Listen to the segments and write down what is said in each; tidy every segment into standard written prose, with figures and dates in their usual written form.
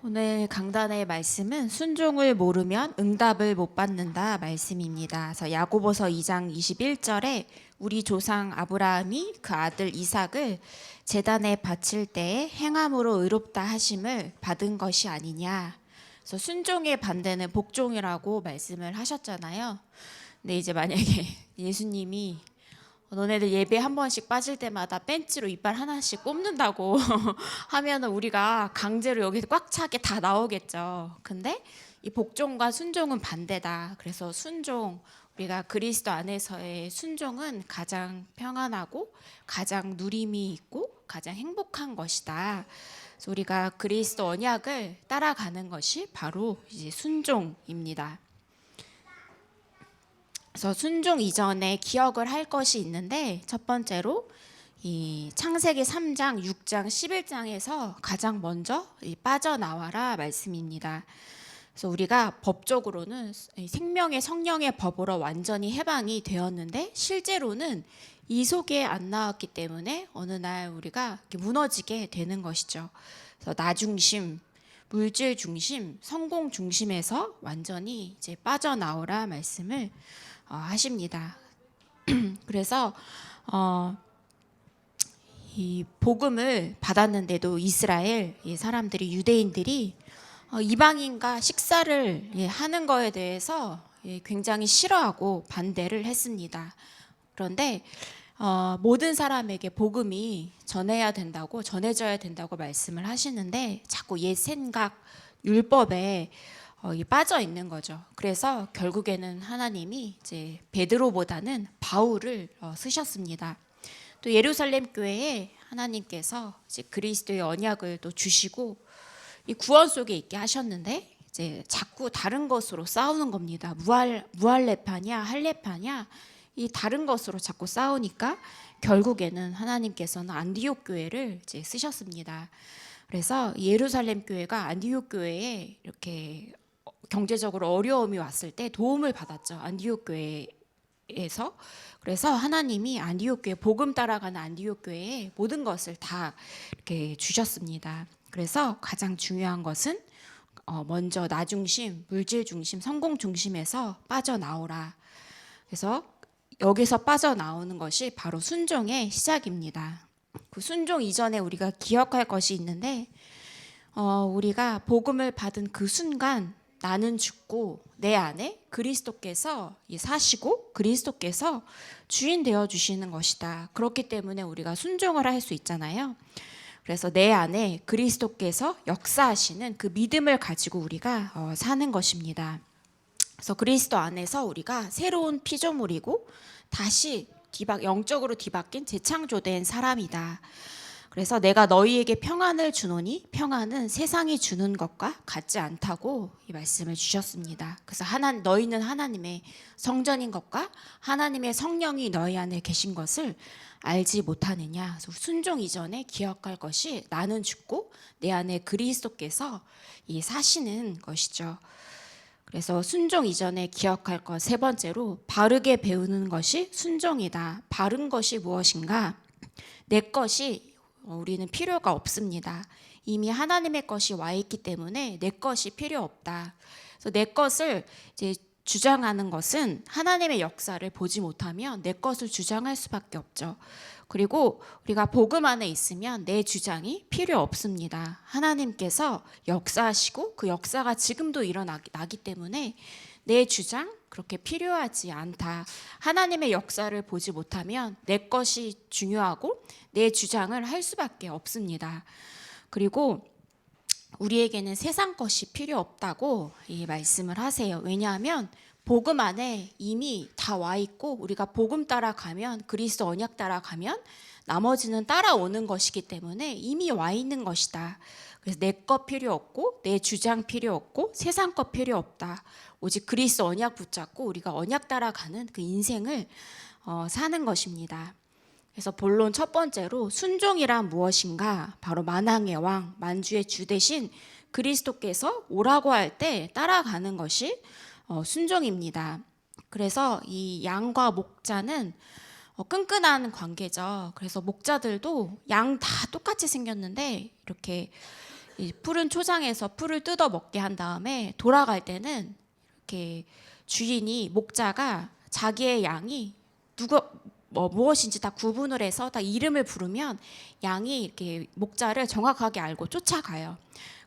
오늘 강단의 말씀은 순종을 모르면 응답을 못 받는다 말씀입니다. 그래서 야고보서 2장 21절에 우리 조상 아브라함이 그 아들 이삭을 제단에 바칠 때에 행함으로 의롭다 하심을 받은 것이 아니냐. 그래서 순종의 반대는 복종이라고 말씀을 하셨잖아요. 근데 이제 만약에 예수님이 너네들 예배 한 번씩 빠질 때마다 벤치로 이빨 하나씩 뽑는다고 하면은 우리가 강제로 여기 꽉 차게 다 나오겠죠. 근데 이 복종과 순종은 반대다. 그래서 순종, 우리가 그리스도 안에서의 순종은 가장 평안하고 가장 누림이 있고 가장 행복한 것이다. 그래서 우리가 그리스도 언약을 따라가는 것이 바로 이제 순종입니다. 그래서 순종 이전에 기억을 할 것이 있는데, 첫 번째로 이 창세기 3장, 6장, 11장에서 가장 먼저 빠져나와라 말씀입니다. 그래서 우리가 법적으로는 생명의 성령의 법으로 완전히 해방이 되었는데, 실제로는 이 속에 안 나왔기 때문에 어느 날 우리가 무너지게 되는 것이죠. 그래서 나 중심, 물질 중심, 성공 중심에서 완전히 이제 빠져나오라 말씀을 하십니다. 그래서 이 복음을 받았는데도 이스라엘 사람들이, 유대인들이 이방인과 식사를 하는 거에 대해서 굉장히 싫어하고 반대를 했습니다. 그런데 모든 사람에게 복음이 전해져야 된다고 말씀을 하시는데 자꾸 옛 생각, 율법에 빠져 있는 거죠. 그래서 결국에는 하나님이 이제 베드로보다는 바울을 쓰셨습니다. 또 예루살렘 교회에 하나님께서 이제 그리스도의 언약을 또 주시고 이 구원 속에 있게 하셨는데 이제 자꾸 다른 것으로 싸우는 겁니다. 무할레파냐 할레파냐 이 다른 것으로 자꾸 싸우니까 결국에는 하나님께서는 안디옥 교회를 이제 쓰셨습니다. 그래서 예루살렘 교회가 안디옥 교회에 이렇게 경제적으로 어려움이 왔을 때 도움을 받았죠. 안디옥 교회에서. 그래서 하나님이 안디옥 교회, 복음 따라가는 안디옥 교회에 모든 것을 다 이렇게 주셨습니다. 그래서 가장 중요한 것은 먼저 나 중심, 물질 중심, 성공 중심에서 빠져나오라. 그래서 여기서 빠져나오는 것이 바로 순종의 시작입니다. 그 순종 이전에 우리가 기억할 것이 있는데, 우리가 복음을 받은 그 순간 나는 죽고 내 안에 그리스도께서 사시고 그리스도께서 주인 되어 주시는 것이다. 그렇기 때문에 우리가 순종을 할 수 있잖아요. 그래서 내 안에 그리스도께서 역사하시는 그 믿음을 가지고 우리가 사는 것입니다. 그래서 그리스도 안에서 우리가 새로운 피조물이고 다시 영적으로 뒤바뀐 재창조된 사람이다. 그래서 내가 너희에게 평안을 주노니 평안은 세상이 주는 것과 같지 않다고 이 말씀을 주셨습니다. 그래서 너희는 하나님의 성전인 것과 하나님의 성령이 너희 안에 계신 것을 알지 못하느냐. 그래서 순종 이전에 기억할 것이 나는 죽고 내 안에 그리스도께서 사시는 것이죠. 그래서 순종 이전에 기억할 것 세 번째로 바르게 배우는 것이 순종이다. 바른 것이 무엇인가? 내 것이 우리는 필요가 없습니다. 이미 하나님의 것이 와 있기 때문에 내 것이 필요 없다. 그래서 내 것을 이제 주장하는 것은 하나님의 역사를 보지 못하면 내 것을 주장할 수밖에 없죠. 그리고 우리가 복음 안에 있으면 내 주장이 필요 없습니다. 하나님께서 역사하시고 그 역사가 지금도 일어나기 때문에 내 주장 그렇게 필요하지 않다. 하나님의 역사를 보지 못하면 내 것이 중요하고 내 주장을 할 수밖에 없습니다. 그리고 우리에게는 세상 것이 필요 없다고 말씀을 하세요. 왜냐하면 복음 안에 이미 다 와 있고 우리가 복음 따라가면, 그리스도 언약 따라가면 나머지는 따라오는 것이기 때문에 이미 와 있는 것이다. 그래서 내 것 필요 없고 내 주장 필요 없고 세상 것 필요 없다. 오직 그리스도 언약 붙잡고 우리가 언약 따라가는 그 인생을 사는 것입니다. 그래서 본론 첫 번째로 순종이란 무엇인가? 바로 만왕의 왕, 만주의 주 대신 그리스도께서 오라고 할 때 따라가는 것이 순종입니다. 그래서 이 양과 목자는 끈끈한 관계죠. 그래서 목자들도 양 다 똑같이 생겼는데 이렇게 이 푸른 초장에서 풀을 뜯어 먹게 한 다음에 돌아갈 때는 이렇게 주인이 목자가 자기의 양이 무엇인지 다 구분을 해서 다 이름을 부르면 양이 이렇게 목자를 정확하게 알고 쫓아가요.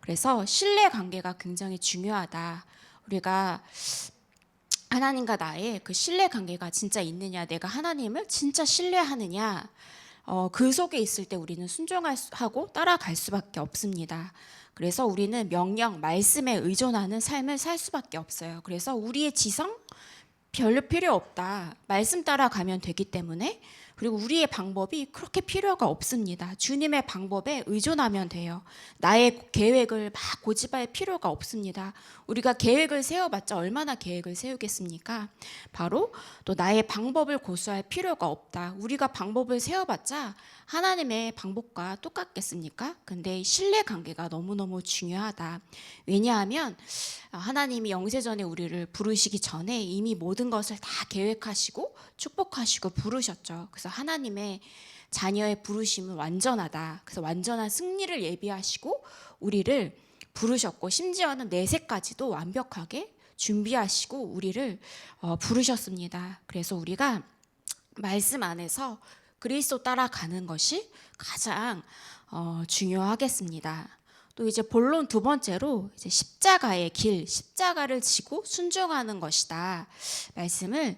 그래서 신뢰 관계가 굉장히 중요하다. 우리가 하나님과 나의 그 신뢰 관계가 진짜 있느냐, 내가 하나님을 진짜 신뢰하느냐, 그 속에 있을 때 우리는 순종하고 따라갈 수밖에 없습니다. 그래서 우리는 명령, 말씀에 의존하는 삶을 살 수밖에 없어요. 그래서 우리의 지성 별로 필요 없다. 말씀 따라가면 되기 때문에, 그리고 우리의 방법이 그렇게 필요가 없습니다. 주님의 방법에 의존하면 돼요. 나의 계획을 막 고집할 필요가 없습니다. 우리가 계획을 세워봤자 얼마나 계획을 세우겠습니까? 바로 또 나의 방법을 고수할 필요가 없다. 우리가 방법을 세워봤자 하나님의 방법과 똑같겠습니까? 근데 신뢰 관계가 너무너무 중요하다. 왜냐하면 하나님이 영세전에 우리를 부르시기 전에 이미 모든 것을 다 계획하시고 축복하시고 부르셨죠. 그래서 하나님의 자녀의 부르심은 완전하다. 그래서 완전한 승리를 예비하시고 우리를 부르셨고, 심지어는 내세까지도 완벽하게 준비하시고 우리를 부르셨습니다. 그래서 우리가 말씀 안에서 그리스도 따라가는 것이 가장 중요하겠습니다. 또 이제 본론 두 번째로 이제 십자가의 길, 십자가를 지고 순종하는 것이다 말씀을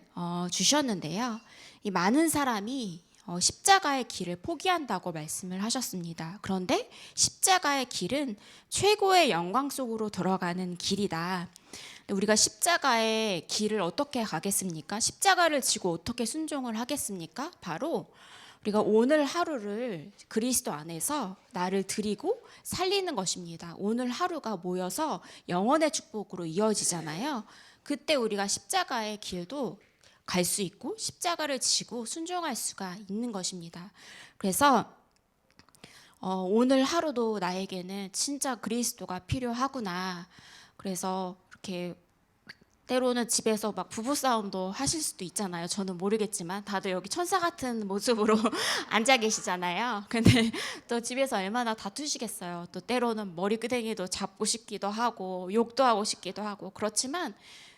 주셨는데요. 이 많은 사람이 십자가의 길을 포기한다고 말씀을 하셨습니다. 그런데 십자가의 길은 최고의 영광 속으로 들어가는 길이다. 우리가 십자가의 길을 어떻게 가겠습니까? 십자가를 지고 어떻게 순종을 하겠습니까? 바로 우리가 오늘 하루를 그리스도 안에서 나를 드리고 살리는 것입니다. 오늘 하루가 모여서 영원의 축복으로 이어지잖아요. 그때 우리가 십자가의 길도 갈 수 있고 십자가를 지고 순종할 수가 있는 것입니다. 그래서 오늘 하루도 나에게는 진짜 그리스도가 필요하구나. 그래서 이렇게 때로는 집에서 막 부부싸움도 하실 수도 있잖아요. 저는 모르겠지만 다들 여기 천사 같은 모습으로 앉아 계시잖아요. 근데 또 집에서 얼마나 다투시겠어요. 또 때로는 머리끄댕이도 잡고 싶기도 하고 욕도 하고 싶기도 하고. 그렇지만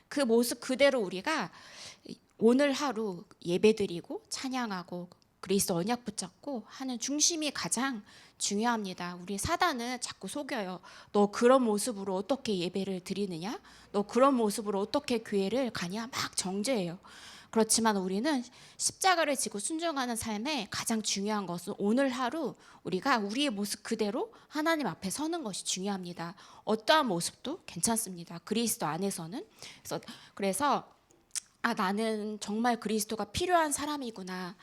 그 모습 그대로 우리가 오늘 하루 예배드리고 찬양하고 그리스도 언약 붙잡고 하는 중심이 가장 중요합니다. 우리 사단은 자꾸 속여요. 너 그런 모습으로 어떻게 예배를 드리느냐? 너 그런 모습으로 어떻게 교회를 가냐? 막 정죄해요. 그렇지만 우리는 십자가를 지고 순종하는 삶에 가장 중요한 것은 오늘 하루 우리가 우리의 모습 그대로 하나님 앞에 서는 것이 중요합니다. 어떠한 모습도 괜찮습니다. 그리스도 안에서는. 그래서 나는 정말 그리스도가 필요한 사람이구나.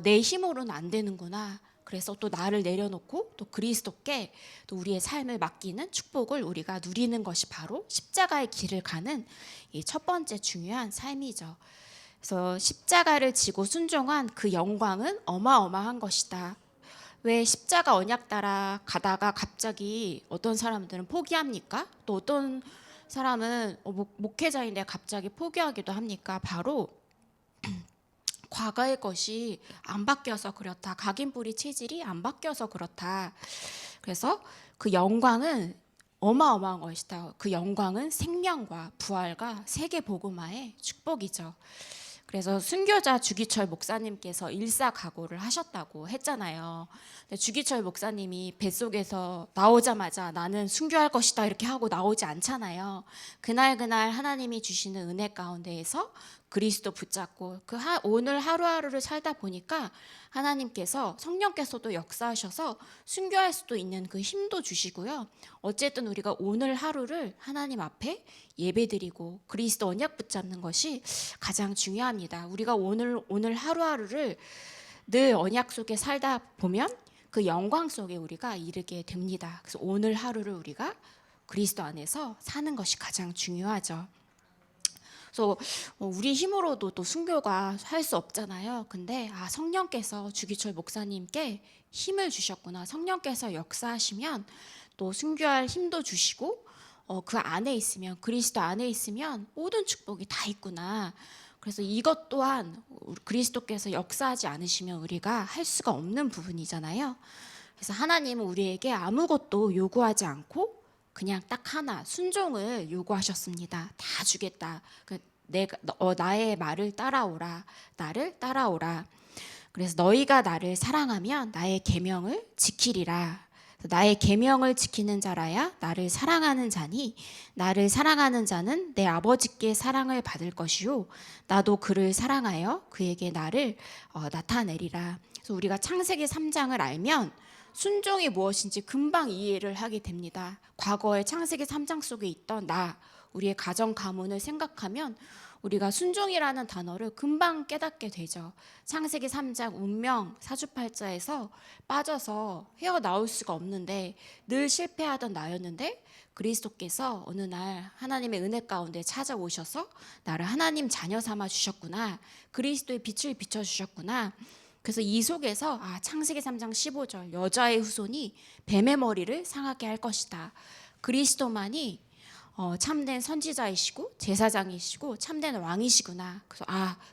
내 힘으로는 안 되는구나. 그래서 또 나를 내려놓고 또 그리스도께 또 우리의 삶을 맡기는 축복을 우리가 누리는 것이 바로 십자가의 길을 가는 이 첫 번째 중요한 삶이죠. 그래서 십자가를 지고 순종한 그 영광은 어마어마한 것이다. 왜 십자가 언약 따라 가다가 갑자기 어떤 사람들은 포기합니까? 또 어떤 사람은 목회자인데 갑자기 포기하기도 합니까? 바로 과거의 것이 안 바뀌어서 그렇다. 각인뿌리 체질이 안 바뀌어서 그렇다. 그래서 그 영광은 어마어마한 것이다. 그 영광은 생명과 부활과 세계 복음화의 축복이죠. 그래서 순교자 주기철 목사님께서 일사각오를 하셨다고 했잖아요. 근데 주기철 목사님이 뱃속에서 나오자마자 나는 순교할 것이다 이렇게 하고 나오지 않잖아요. 그날 하나님이 주시는 은혜 가운데에서 그리스도 붙잡고 오늘 하루하루를 살다 보니까 하나님께서 성령께서도 역사하셔서 순교할 수도 있는 그 힘도 주시고요. 어쨌든 우리가 오늘 하루를 하나님 앞에 예배드리고 그리스도 언약 붙잡는 것이 가장 중요합니다. 우리가 오늘 하루하루를 늘 언약 속에 살다 보면 그 영광 속에 우리가 이르게 됩니다. 그래서 오늘 하루를 우리가 그리스도 안에서 사는 것이 가장 중요하죠. 그래서 우리 힘으로도 또 순교가 할 수 없잖아요. 근데 성령께서 주기철 목사님께 힘을 주셨구나. 성령께서 역사하시면 또 순교할 힘도 주시고 그 안에 있으면 그리스도 안에 있으면 모든 축복이 다 있구나. 그래서 이것 또한 그리스도께서 역사하지 않으시면 우리가 할 수가 없는 부분이잖아요. 그래서 하나님은 우리에게 아무것도 요구하지 않고 그냥 딱 하나 순종을 요구하셨습니다. 다 주겠다. 나의 말을 따라오라. 나를 따라오라. 그래서 너희가 나를 사랑하면 나의 계명을 지키리라. 나의 계명을 지키는 자라야 나를 사랑하는 자니 나를 사랑하는 자는 내 아버지께 사랑을 받을 것이요 나도 그를 사랑하여 그에게 나를 나타내리라. 그래서 우리가 창세기 3장을 알면 순종이 무엇인지 금방 이해를 하게 됩니다. 과거의 창세기 3장 속에 있던 우리의 가정 가문을 생각하면 우리가 순종이라는 단어를 금방 깨닫게 되죠. 창세기 3장 운명 사주팔자에서 빠져서 헤어나올 수가 없는데 늘 실패하던 나였는데 그리스도께서 어느 날 하나님의 은혜 가운데 찾아오셔서 나를 하나님 자녀 삼아 주셨구나. 그리스도의 빛을 비춰주셨구나. 그래서 이 속에서 창세기 3장 15절 여자의 후손이 뱀의 머리를 상하게 할 것이다. 그리스도만이 참된 선지자이시고 제사장이시고 참된 왕이시구나. 그래서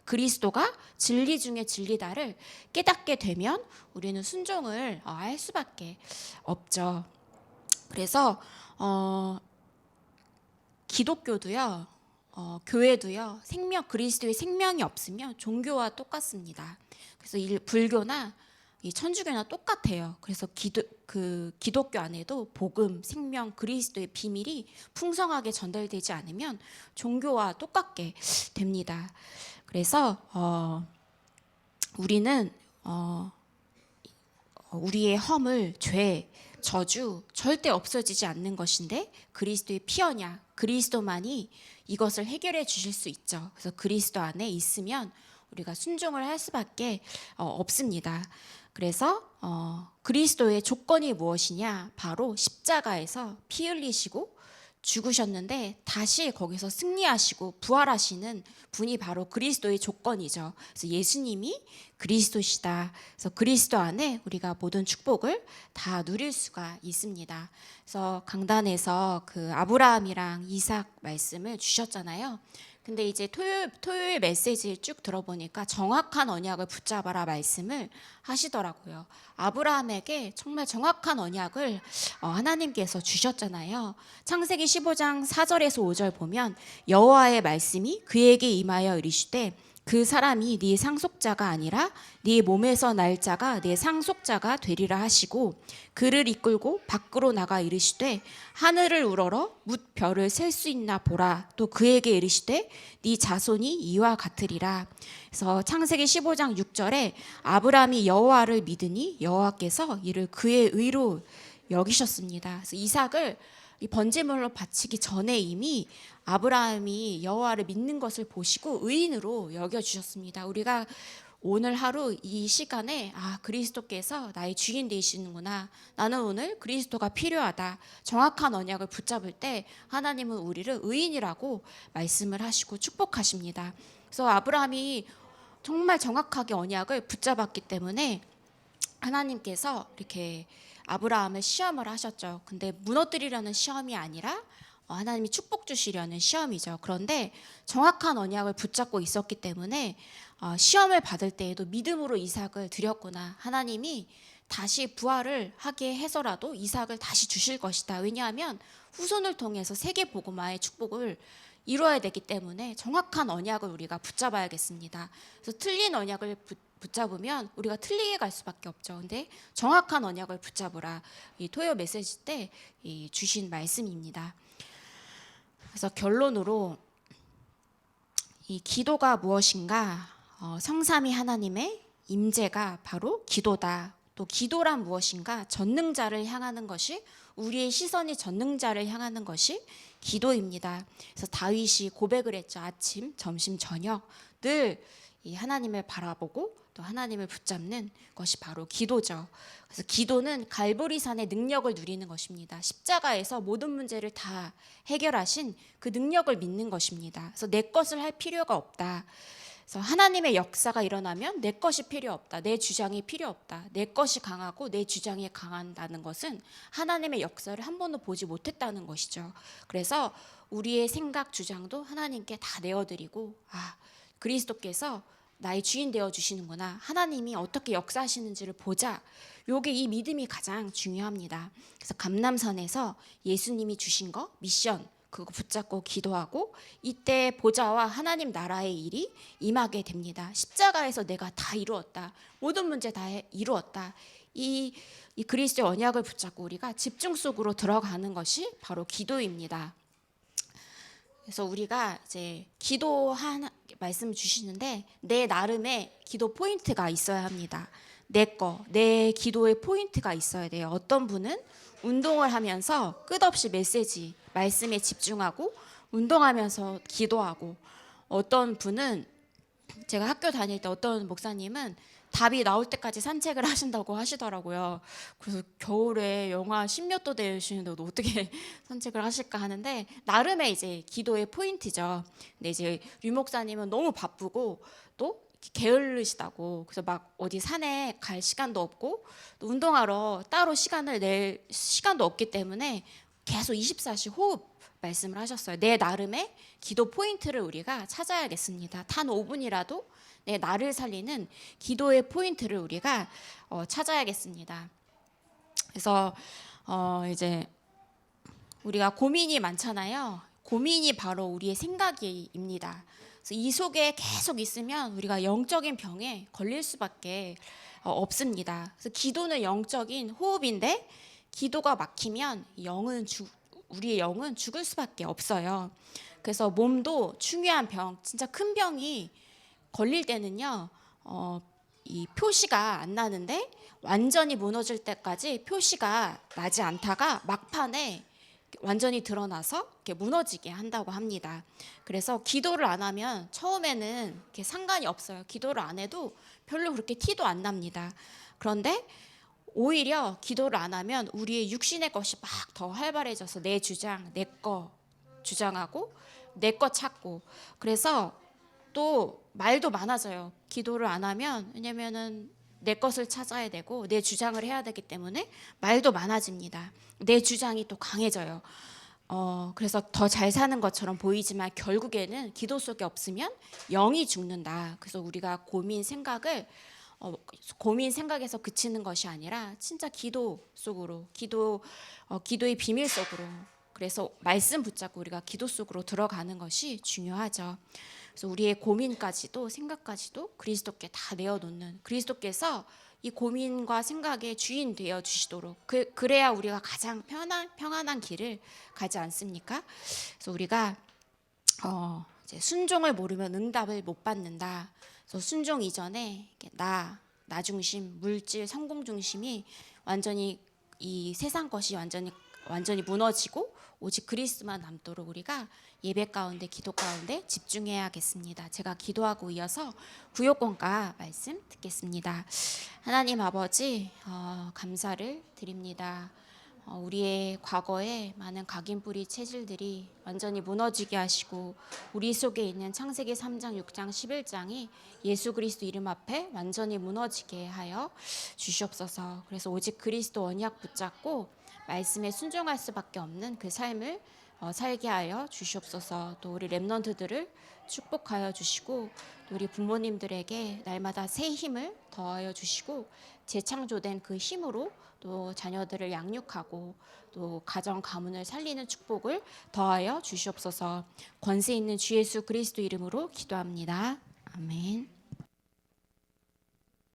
그리스도가 진리 중에 진리다를 깨닫게 되면 우리는 순종을 할 수밖에 없죠. 그래서 기독교도요, 교회도요, 그리스도의 생명이 없으면 종교와 똑같습니다. 그래서 불교나 이 천주교나 똑같아요. 그래서 기독교 안에도 복음, 생명, 그리스도의 비밀이 풍성하게 전달되지 않으면 종교와 똑같게 됩니다. 그래서 우리는 우리의 허물, 죄, 저주 절대 없어지지 않는 것인데 그리스도의 피 언약, 그리스도만이 이것을 해결해 주실 수 있죠. 그래서 그리스도 안에 있으면 우리가 순종을 할 수밖에 없습니다. 그래서 그리스도의 조건이 무엇이냐? 바로 십자가에서 피 흘리시고 죽으셨는데 다시 거기서 승리하시고 부활하시는 분이 바로 그리스도의 조건이죠. 그래서 예수님이 그리스도시다. 그래서 그리스도 안에 우리가 모든 축복을 다 누릴 수가 있습니다. 그래서 강단에서 그 아브라함이랑 이삭 말씀을 주셨잖아요. 근데 이제 토요일 메시지를 쭉 들어보니까 정확한 언약을 붙잡아라 말씀을 하시더라고요. 아브라함에게 정말 정확한 언약을 하나님께서 주셨잖아요. 창세기 15장 4절에서 5절 보면 여호와의 말씀이 그에게 임하여 이르시되 그 사람이 네 상속자가 아니라 네 몸에서 날 자가 네 상속자가 되리라 하시고 그를 이끌고 밖으로 나가 이르시되 하늘을 우러러 뭇 별을 셀 수 있나 보라. 또 그에게 이르시되 네 자손이 이와 같으리라. 그래서 창세기 15장 6절에 아브라함이 여호와를 믿으니 여호와께서 이를 그의 의로 여기셨습니다. 그래서 이삭을 이 번제물로 바치기 전에 이미 아브라함이 여호와를 믿는 것을 보시고 의인으로 여겨주셨습니다. 우리가 오늘 하루 이 시간에 그리스도께서 나의 주인 되시는구나. 나는 오늘 그리스도가 필요하다. 정확한 언약을 붙잡을 때 하나님은 우리를 의인이라고 말씀을 하시고 축복하십니다. 그래서 아브라함이 정말 정확하게 언약을 붙잡았기 때문에 하나님께서 이렇게 아브라함을 시험을 하셨죠. 근데 무너뜨리려는 시험이 아니라 하나님이 축복 주시려는 시험이죠. 그런데 정확한 언약을 붙잡고 있었기 때문에 시험을 받을 때에도 믿음으로 이삭을 드렸구나. 하나님이 다시 부활을 하게 해서라도 이삭을 다시 주실 것이다. 왜냐하면 후손을 통해서 세계 복음화의 축복을 이루어야 되기 때문에 정확한 언약을 우리가 붙잡아야겠습니다. 그래서 틀린 언약을 붙잡으면 우리가 틀리게 갈 수밖에 없죠. 근데 정확한 언약을 붙잡으라. 이 토요 메시지 때 주신 말씀입니다. 그래서 결론으로 이 기도가 무엇인가? 성삼위 하나님의 임재가 바로 기도다. 또 기도란 무엇인가? 전능자를 향하는 것이 우리의 시선이 전능자를 향하는 것이 기도입니다. 그래서 다윗이 고백을 했죠. 아침, 점심, 저녁 늘 이 하나님을 바라보고 또 하나님을 붙잡는 것이 바로 기도죠. 그래서 기도는 갈보리산의 능력을 누리는 것입니다. 십자가에서 모든 문제를 다 해결하신 그 능력을 믿는 것입니다. 그래서 내 것을 할 필요가 없다. 그래서 하나님의 역사가 일어나면 내 것이 필요 없다. 내 주장이 필요 없다. 내 것이 강하고 내 주장이 강한다는 것은 하나님의 역사를 한 번도 보지 못했다는 것이죠. 그래서 우리의 생각, 주장도 하나님께 다 내어드리고 그리스도께서 나의 주인 되어 주시는구나. 하나님이 어떻게 역사하시는지를 보자. 요게 이 믿음이 가장 중요합니다. 그래서 감람산에서 예수님이 주신 거 미션 그거 붙잡고 기도하고 이때 보좌와 하나님 나라의 일이 임하게 됩니다. 십자가에서 내가 다 이루었다. 모든 문제 다 이루었다. 이 그리스도의 언약을 붙잡고 우리가 집중 속으로 들어가는 것이 바로 기도입니다. 그래서 우리가 이제 기도한 말씀을 주시는데 내 나름의 기도 포인트가 있어야 합니다. 내 기도의 포인트가 있어야 돼요. 어떤 분은 운동을 하면서 끝없이 메시지, 말씀에 집중하고 운동하면서 기도하고 어떤 분은 제가 학교 다닐 때 어떤 목사님은 답이 나올 때까지 산책을 하신다고 하시더라고요. 그래서 겨울에 영하 10몇 도 되시는데 어떻게 산책을 하실까 하는데 나름의 이제 기도의 포인트죠. 근데 이제 류 목사님은 너무 바쁘고 또 게을르시다고 그래서 막 어디 산에 갈 시간도 없고 또 운동하러 따로 시간을 낼 시간도 없기 때문에 계속 24시 호흡 말씀을 하셨어요. 내 나름의 기도 포인트를 우리가 찾아야겠습니다. 단 5분이라도 내 나를 살리는 기도의 포인트를 우리가 찾아야겠습니다. 그래서 이제 우리가 고민이 많잖아요. 고민이 바로 우리의 생각입니다. 그래서 이 속에 계속 있으면 우리가 영적인 병에 걸릴 수밖에 없습니다. 그래서 기도는 영적인 호흡인데 기도가 막히면 우리의 영은 죽을 수밖에 없어요. 그래서 몸도 중요한 병, 진짜 큰 병이 걸릴 때는요, 이 표시가 안 나는데 완전히 무너질 때까지 표시가 나지 않다가 막판에 완전히 드러나서 이렇게 무너지게 한다고 합니다. 그래서 기도를 안 하면 처음에는 이렇게 상관이 없어요. 기도를 안 해도 별로 그렇게 티도 안 납니다. 그런데 오히려 기도를 안 하면 우리의 육신의 것이 막 더 활발해져서 내 주장, 내 거 주장하고 내 거 찾고 그래서 또 말도 많아져요. 기도를 안 하면 왜냐면은 내 것을 찾아야 되고 내 주장을 해야 되기 때문에 말도 많아집니다. 내 주장이 또 강해져요. 그래서 더 잘 사는 것처럼 보이지만 결국에는 기도 속에 없으면 영이 죽는다. 그래서 우리가 고민 생각에서 그치는 것이 아니라 진짜 기도 속으로 기도의 비밀 속으로 그래서 말씀 붙잡고 우리가 기도 속으로 들어가는 것이 중요하죠. 그래서 우리의 고민까지도 생각까지도 그리스도께 다 내어놓는 그리스도께서 이 고민과 생각의 주인 되어 주시도록 그래야 우리가 가장 평안한 길을 가지 않습니까? 그래서 우리가 이제 순종을 모르면 응답을 못 받는다. 그래서 순종 이전에 나 중심, 물질, 성공 중심이 완전히 이 세상 것이 완전히 무너지고 오직 그리스도만 남도록 우리가 예배 가운데 기도 가운데 집중해야겠습니다. 제가 기도하고 이어서 구역권가 말씀 듣겠습니다. 하나님 아버지 감사를 드립니다. 우리의 과거에 많은 각인뿌리 체질들이 완전히 무너지게 하시고 우리 속에 있는 창세기 3장, 6장, 11장이 예수 그리스도 이름 앞에 완전히 무너지게 하여 주시옵소서. 그래서 오직 그리스도 언약 붙잡고 말씀에 순종할 수밖에 없는 그 삶을 살게 하여 주시옵소서. 또 우리 렘넌트들을 축복하여 주시고 또 우리 부모님들에게 날마다 새 힘을 더하여 주시고 재창조된 그 힘으로 또 자녀들을 양육하고 또 가정 가문을 살리는 축복을 더하여 주시옵소서. 권세 있는 주 예수 그리스도 이름으로 기도합니다. 아멘.